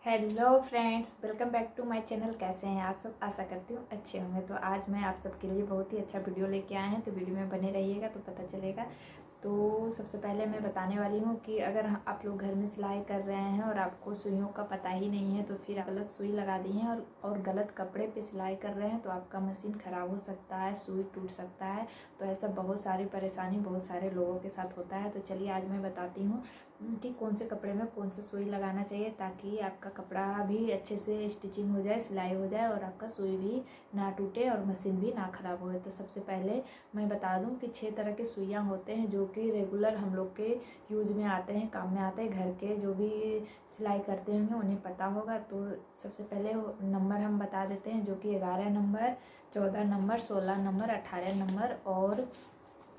Hello friends, welcome back to my channel. कैसे हैं आप सब? आशा करती हूँ अच्छे होंगे। तो आज मैं आप सबके लिए बहुत ही अच्छा वीडियो लेके आए हैं, तो वीडियो में बने रहिएगा तो पता चलेगा। तो सबसे पहले मैं बताने वाली हूँ कि अगर आप लोग घर में सिलाई कर रहे हैं और आपको सुइयों का पता ही नहीं है, तो फिर गलत सुई लगा दी है और गलत कपड़े पे सिलाई कर रहे हैं, तो आपका मशीन ख़राब हो सकता है, सुई टूट सकता है। तो ऐसा बहुत सारी परेशानी बहुत सारे लोगों के साथ होता है। तो चलिए आज मैं बताती हूँ कि कौन से कपड़े में कौन सा सुई लगाना चाहिए, ताकि आपका कपड़ा भी अच्छे से स्टिचिंग हो जाए, सिलाई हो जाए और आपका सुई भी ना टूटे और मशीन भी ना ख़राब हो। तो सबसे पहले मैं बता दूं कि 6 तरह के सुइयाँ होते हैं जो कि रेगुलर हम लोग के यूज में आते हैं, काम में आते हैं। घर के जो भी सिलाई करते होंगे उन्हें पता होगा। तो सबसे पहले नंबर हम बता देते हैं, जो कि 11 नंबर, 14 नंबर, 16 नंबर, 18 नंबर और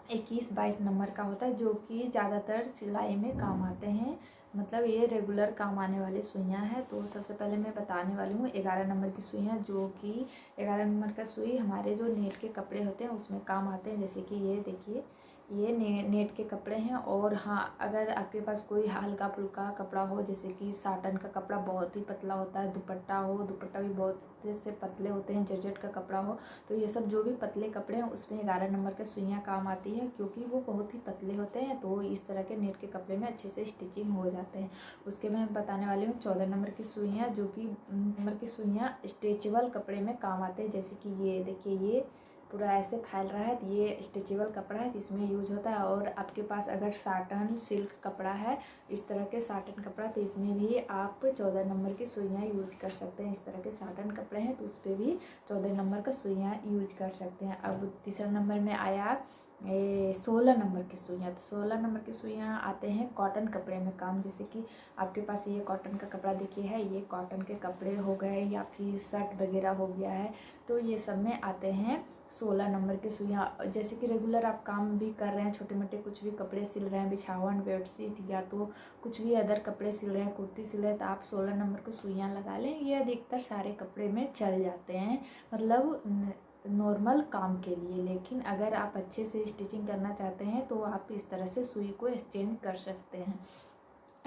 21-22 नंबर का होता है, जो कि ज़्यादातर सिलाई में काम आते हैं। मतलब ये रेगुलर काम आने वाली सुइयाँ हैं। तो सबसे पहले मैं बताने वाली हूँ 11 नंबर की सुइयाँ, जो कि 11 नंबर का सुई हमारे जो नेट के कपड़े होते हैं उसमें काम आते हैं। जैसे कि ये देखिए, ये नेट के कपड़े हैं। और हाँ, अगर आपके पास कोई हल्का फुल्का कपड़ा हो, जैसे कि साटन का कपड़ा बहुत ही पतला होता है, दुपट्टा हो, दुपट्टा भी बहुत से पतले होते हैं, जर्जेट का कपड़ा हो, तो ये सब जो भी पतले कपड़े हैं उसमें 11 नंबर के सुइयाँ काम आती हैं, क्योंकि वो बहुत ही पतले होते हैं। तो इस तरह के नेट के कपड़े में अच्छे से स्टिचिंग हो जाते हैं। उसके मैं बताने वाली हूँ 14 नंबर की सुइयाँ, जो कि नंबर की सुइयाँ स्ट्रेचेबल कपड़े में काम आते हैं। जैसे कि ये देखिए, ये पूरा ऐसे फैल रहा है, तो ये स्ट्रेचेबल कपड़ा है, इसमें यूज होता है। और आपके पास अगर साटन सिल्क कपड़ा है, इस तरह के साटन कपड़ा, तो इसमें भी आप 14 नंबर की सुइयाँ यूज कर सकते हैं। इस तरह के साटन कपड़े हैं तो उस पर भी 14 नंबर का सुइयाँ यूज कर सकते हैं। अब तीसरा नंबर में आया 16 नंबर की सुइयाँ। तो 16 नंबर की सुइयाँ आते हैं कॉटन कपड़े में काम। जैसे कि आपके पास ये कॉटन का कपड़ा देखिए है, ये कॉटन के कपड़े हो गए या फिर शर्ट वगैरह हो गया है, तो ये सब में आते हैं 16 नंबर की सुइयाँ। जैसे कि रेगुलर आप काम भी कर रहे हैं, छोटे मोटे कुछ भी कपड़े सिल रहे हैं, बिछावन, बेडशीट या तो कुछ भी अदर कपड़े सिल रहे हैं, कुर्ती सिल रहे हैं, तो आप 16 नंबर की सुइयाँ लगा लें। ये अधिकतर सारे कपड़े में चल जाते हैं, मतलब नॉर्मल काम के लिए। लेकिन अगर आप अच्छे से स्टिचिंग करना चाहते हैं तो आप इस तरह से सुई को एक्सचेंज कर सकते हैं।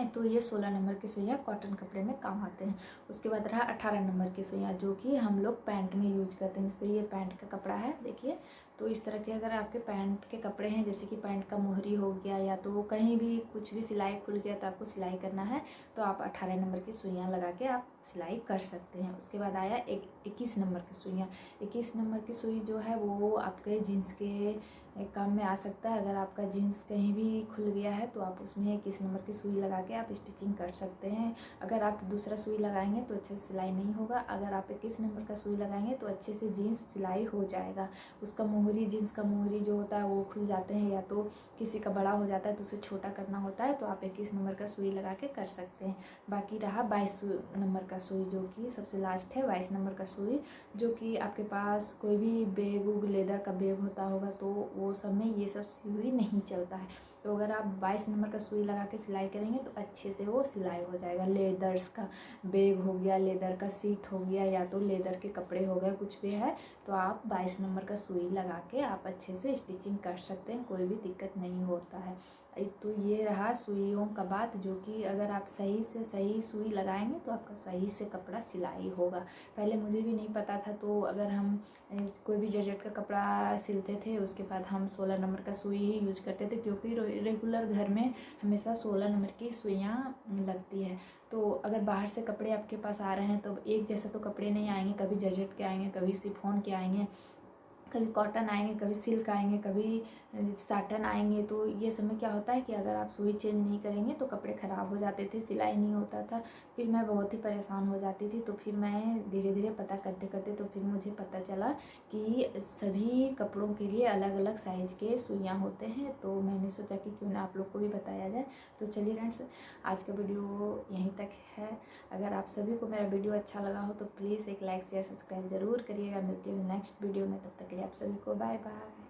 तो ये 16 नंबर की सुइयाँ कॉटन कपड़े में काम आते हैं। उसके बाद रहा 18 नंबर की सुइयाँ, जो कि हम लोग पैंट में यूज करते हैं। जैसे ये पैंट का कपड़ा है देखिए, तो इस तरह के अगर आपके पैंट के कपड़े हैं, जैसे कि पैंट का मोहरी हो गया या तो कहीं भी कुछ भी सिलाई खुल गया तो आपको सिलाई करना है, तो आप 18 नंबर की सुइयाँ लगा के आप सिलाई कर सकते हैं। उसके बाद आया 21 नंबर की सुइयाँ। 21 नंबर की सुई जो है वो आपके जीन्स के काम में आ सकता है। अगर आपका जीन्स कहीं भी खुल गया है तो आप उसमें 21 नंबर की सुई लगा के आप स्टिचिंग कर सकते हैं। अगर आप दूसरा सुई लगाएंगे तो अच्छे से सिलाई नहीं होगा। अगर आप 21 नंबर का सुई लगाएंगे तो अच्छे से जीन्स सिलाई हो जाएगा। उसका मोहरी, जीन्स का मोहरी जो होता है वो खुल जाते हैं, या तो किसी का बड़ा हो जाता है तो उसे छोटा करना होता है, तो आप 21 नंबर का सुई लगा के कर सकते हैं। बाकी रहा 22 नंबर का सुई, जो कि सबसे लास्ट है। 22 नंबर का सुई, जो कि आपके पास कोई भी बैग उग, लेदर का बैग होता होगा, तो वो सब में ये सब सुई नहीं चलता है। तो अगर आप 22 नंबर का सुई लगा के सिलाई करेंगे तो अच्छे से वो सिलाई हो जाएगा। लेदर्स का बैग हो गया, लेदर का सीट हो गया, या तो लेदर के कपड़े हो गए, कुछ भी है, तो आप 22 नंबर का सुई लगा के आप अच्छे से स्टिचिंग कर सकते हैं, कोई भी दिक्कत नहीं होता है। तो ये रहा सुइयों का बात, जो कि अगर आप सही से सही सुई लगाएंगे तो आपका सही से कपड़ा सिलाई होगा। पहले मुझे भी नहीं पता था, तो अगर हम कोई भी जॉर्जेट का कपड़ा सिलते थे उसके बाद हम 16 नंबर का सुई ही यूज करते थे, क्योंकि रेगुलर घर में हमेशा 16 नंबर की सुइयाँ लगती है। तो अगर बाहर से कपड़े आपके पास आ रहे हैं तो एक जैसे तो कपड़े नहीं आएंगे, कभी जॉर्जेट के आएंगे, कभी शिफॉन के आएंगे, कभी कॉटन आएंगे, कभी सिल्क आएंगे, कभी साटन आएंगे। तो ये सब में क्या होता है कि अगर आप सुई चेंज नहीं करेंगे तो कपड़े ख़राब हो जाते थे, सिलाई नहीं होता था, फिर मैं बहुत ही परेशान हो जाती थी। तो फिर मैं धीरे धीरे पता करते करते तो फिर मुझे पता चला कि सभी कपड़ों के लिए अलग अलग साइज़ के सुइयाँ होते हैं। तो मैंने सोचा कि क्यों ना आप लोग को भी बताया जाए। तो चलिए फ्रेंड्स, आज का वीडियो यहीं तक है। अगर आप सभी को मेरा वीडियो अच्छा लगा हो तो प्लीज़ एक लाइक शेयर सब्सक्राइब ज़रूर करिएगा। मिलती हूँ नेक्स्ट वीडियो में, तब तक के लिए आप सभी को बाय बाय।